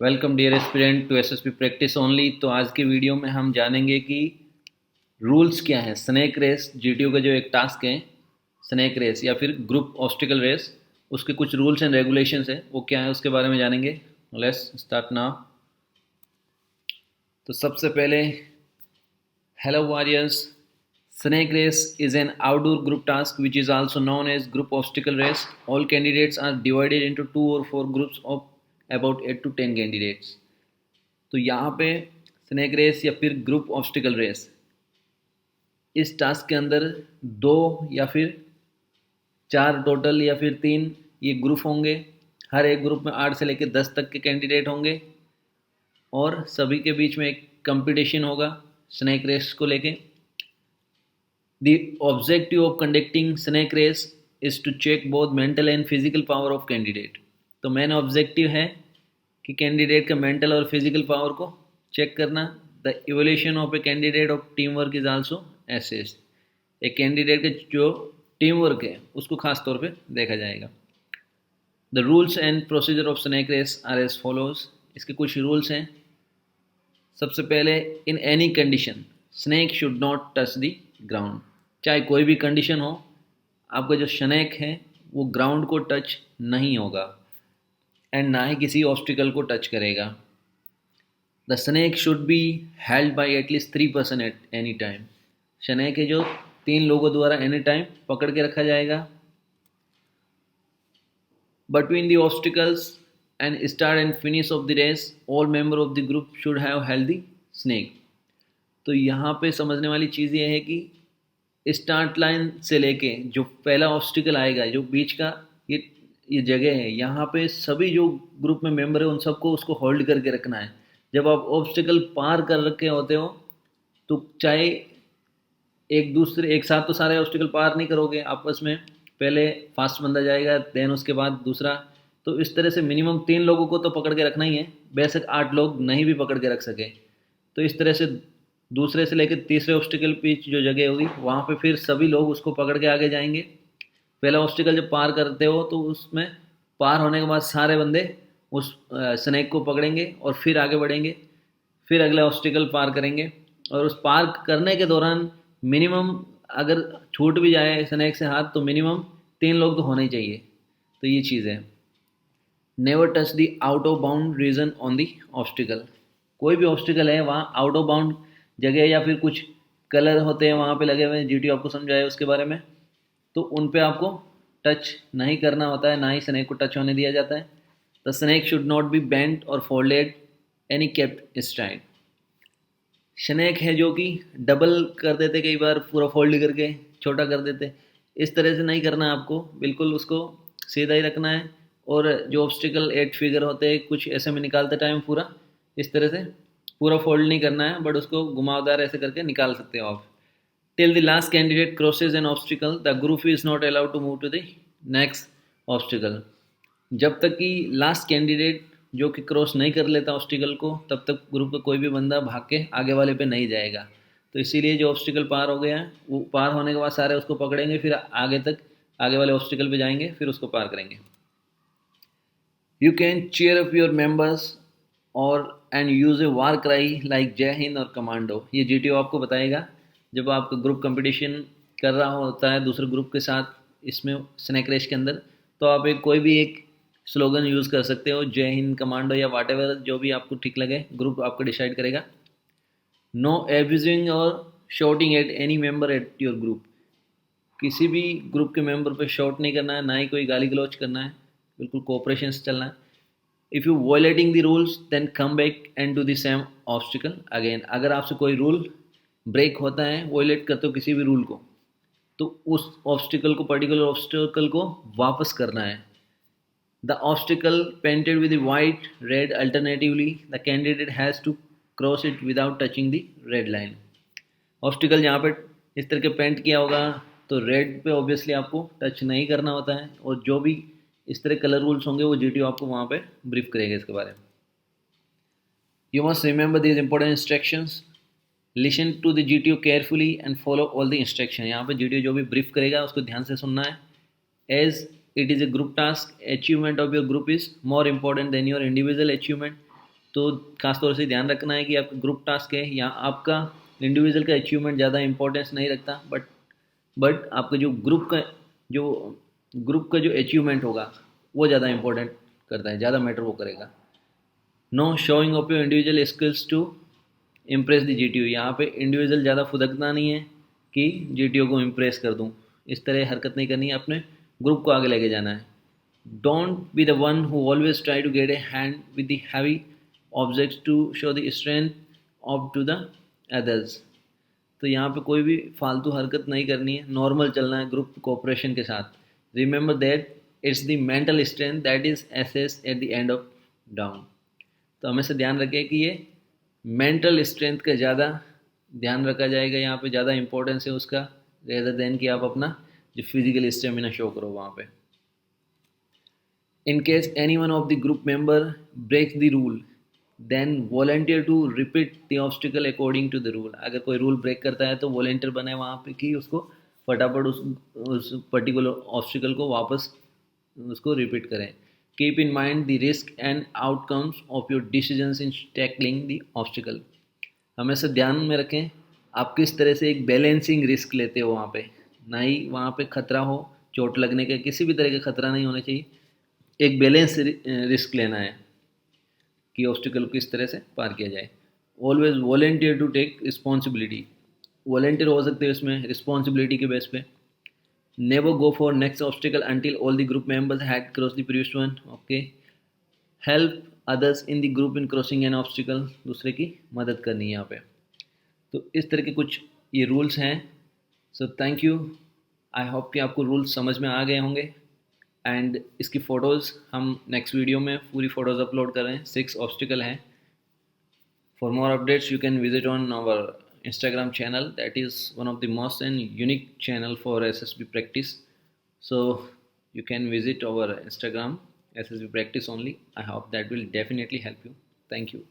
Welcome dear aspirant to SSP practice only. तो आज के वीडियो में हम जानेंगे कि रूल्स क्या है स्नैक रेस जीटीओ का जो एक टास्क है स्नैक रेस या फिर ग्रुप ऑब्स्टिकल रेस, उसके कुछ रूल्स एंड रेगुलेशंस है वो क्या है उसके बारे में जानेंगे। Let's start now. तो सबसे पहले hello warriors, snake race is an outdoor group task which is also known as group obstacle race. All candidates are divided into 2 or 4 groups of about 8 to 10 candidates. तो यहाँ पे snack race या फिर group obstacle race, इस task के अंदर दो या फिर चार टोटल या फिर तीन ये ग्रुप होंगे। हर एक ग्रुप में 8 से लेकर 10 तक के कैंडिडेट होंगे और सभी के बीच में एक कंपटीशन होगा स्नैक रेस को लेके। The objective of conducting snake race is to check both mental and physical power of candidate. तो मेन ऑब्जेक्टिव है कि कैंडिडेट का मेंटल और फिजिकल पावर को चेक करना। The evolution of a candidate of team work is also assessed. एक candidate का जो टीम वर्क है उसको खास तौर पे देखा जाएगा। The rules and procedure of snake race are as follows. इसके कुछ रूल्स हैं। सबसे पहले, in any condition snake should not touch the ground. चाहे कोई भी कंडीशन हो, आपका जो स्नैक है वो ग्राउंड को टच नहीं होगा एंड ना ही किसी ऑब्स्टिकल को टच करेगा। The snake should be held by at least 3 person at any time. Snake है जो 3 लोगों द्वारा एनी टाइम पकड़ के रखा जाएगा। Between the obstacles and start and finish of the race all member of the group should have held the snake. तो यहाँ पे समझने वाली चीज़ ये है कि स्टार्ट लाइन से लेके जो पहला ऑब्स्टिकल आएगा, जो बीच का ये जगह है, यहाँ पे सभी जो ग्रुप में मेंबर है उन सबको उसको होल्ड करके रखना है। जब आप ऑब्स्टिकल पार कर रखे होते हो तो चाहे एक साथ तो सारे ऑब्स्टिकल पार नहीं करोगे, आपस में पहले फास्ट बंदा जाएगा देन उसके बाद दूसरा। तो इस तरह से मिनिमम 3 लोगों को तो पकड़ के रखना ही है, बेशक 8 लोग नहीं भी पकड़ के रख सके। तो इस तरह से दूसरे से लेकर तीसरे ऑब्स्टिकल की जो जगह होगी वहाँ पे फिर सभी लोग उसको पकड़ के आगे जाएंगे। पहला ऑब्स्टिकल जब पार करते हो तो उसमें पार होने के बाद सारे बंदे उस स्नैक को पकड़ेंगे और फिर आगे बढ़ेंगे, फिर अगले ऑब्स्टिकल पार करेंगे। और उस पार करने के दौरान मिनिमम अगर छूट भी जाए स्नैक से हाथ तो मिनिमम 3 लोग तो होने ही चाहिए। तो ये चीज़ है। Never touch the out of bound region on the obstacle. कोई भी ऑब्स्टिकल है वहाँ आउट ऑफ बाउंड जगह या फिर कुछ कलर होते हैं वहाँ पे लगे हुए हैं, जीटीओ आपको समझाया उसके बारे में, तो उन पे आपको टच नहीं करना होता है, ना ही स्नैक को टच होने दिया जाता है। The snake should not be bent और folded any kept straight. Snake है जो कि डबल कर देते, कई बार पूरा फोल्ड करके छोटा कर देते, इस तरह से नहीं करना है आपको, बिल्कुल उसको सीधा ही रखना है। और जो ऑब्स्टिकल 8 फिगर होते हैं कुछ ऐसे में निकालते टाइम पूरा इस तरह से पूरा फोल्ड नहीं करना है, बट उसको घुमावदार ऐसे करके निकाल सकते हो आप। Till the last candidate crosses an obstacle the group is not allowed to move to the next obstacle. जब तक कि लास्ट कैंडिडेट जो कि क्रॉस नहीं कर लेता ऑब्स्टिकल को, तब तक ग्रुप का कोई भी बंदा भाग के आगे वाले पे नहीं जाएगा। तो इसीलिए जो ऑब्स्टिकल पार हो गया है वो पार होने के बाद सारे उसको पकड़ेंगे, फिर आगे वाले ऑब्स्टिकल पे जाएंगे, फिर उसको पार करेंगे। You can cheer up your members और and use a war cry like Jai Hind और कमांडो। ये जीटीओ आपको बताएगा जब आपका ग्रुप कंपटीशन कर रहा होता है दूसरे ग्रुप के साथ इसमें स्नैक रेस के अंदर, तो आप कोई भी एक स्लोगन यूज़ कर सकते हो, जय हिंद, कमांडो या वाट एवर जो भी आपको ठीक लगे, ग्रुप आपको डिसाइड करेगा। नो एब्यूजिंग और shouting at any member at your group. किसी भी ग्रुप के मेंबर पे शॉट नहीं करना है, ना ही कोई गाली गलौज करना है, बिल्कुल कोऑपरेशन से चलना है। If you violating the rules then come back and do the same obstacle again. अगर आपसे कोई रूल ब्रेक होता है, वायलेट करते हो किसी भी रूल को, तो उस ऑब्स्टिकल को पर्टिकुलर ऑब्स्टिकल को वापस करना है। The obstacle painted with white red alternatively the candidate has to cross it without touching the red line. Obstacle जहाँ पे इस तरह के पेंट किया होगा तो रेड पे ऑब्वियसली आपको टच नहीं करना होता है, और जो भी इस तरह कलर रूल्स होंगे वो जीटीओ आपको वहाँ पे ब्रीफ करेगा इसके बारे में। You must remember these important instructions, listen to the GTO carefully and follow all the instruction. यहाँ पे जीटीओ जो भी ब्रीफ करेगा उसको ध्यान से सुनना है। As it is a group task, achievement of your group is more important than your individual achievement. तो खास तौर से ध्यान रखना है कि आपका ग्रुप टास्क है या आपका इंडिविजुअल का अचीवमेंट ज़्यादा इंपॉर्टेंस नहीं रखता, बट आपका जो ग्रुप का जो अचीवमेंट होगा वो ज़्यादा इंपॉर्टेंट करता है, ज़्यादा मैटर वो करेगा। No showing off your individual skills to impress the GTO, यहाँ पे इंडिविजुअल ज़्यादा फुदकना नहीं है कि जीटीओ को इम्प्रेस कर दूँ, इस तरह हरकत नहीं करनी है, अपने ग्रुप को आगे लेके जाना है। Don't be the one who always try to get a hand with the heavy objects to show the strength of to the others. तो यहाँ पे कोई भी फालतू हरकत नहीं करनी है, नॉर्मल चलना है ग्रुप कोऑपरेशन के साथ। Remember that it's the mental strength that is assessed at the end of down. तो हमेशा ध्यान रखें कि ये मेंटल स्ट्रेंथ का ज़्यादा ध्यान रखा जाएगा, यहाँ पे ज़्यादा इंपॉर्टेंस है उसका, रेदर देन कि आप अपना जो फिजिकल स्टेमिना शो करो वहाँ पे। In case any one of the group member breaks the rule then volunteer to repeat the obstacle according to the rule. अगर कोई रूल ब्रेक करता है तो वॉलेंटियर बने वहाँ पे कि उसको फटाफट उस पर्टिकुलर ऑब्स्टिकल को वापस उसको रिपीट करें। Keep in mind the risk and outcomes of your decisions in tackling the obstacle. हमेशा ध्यान में रखें आप किस तरह से एक बैलेंसिंग रिस्क लेते हो वहाँ पे, ना ही वहाँ पे खतरा हो चोट लगने का, किसी भी तरह का खतरा नहीं होना चाहिए, एक बैलेंस रिस्क लेना है कि ऑब्स्टिकल को किस तरह से पार किया जाए। Always volunteer to take responsibility, volunteer हो सकते हैं इसमें रिस्पॉन्सिबिलिटी के बेस पे। Never go for next obstacle until all the group members had cross the previous one. Okay, help others in the group in crossing an obstacle, दूसरे की मदद करनी है यहाँ पे। तो इस तरह के कुछ ये रूल्स हैं। So thank you, I hope कि आपको रूल्स समझ में आ गए होंगे। एंड इसकी फ़ोटोज़ हम नेक्स्ट वीडियो में पूरी फ़ोटोज़ अपलोड कर रहे हैं, 6 ऑब्स्टिकल हैं। For more updates, you can visit on our Instagram channel. That is one of the most and unique channel for SSB practice. So you can visit our Instagram SSB practice only. I hope that will definitely help you. Thank you.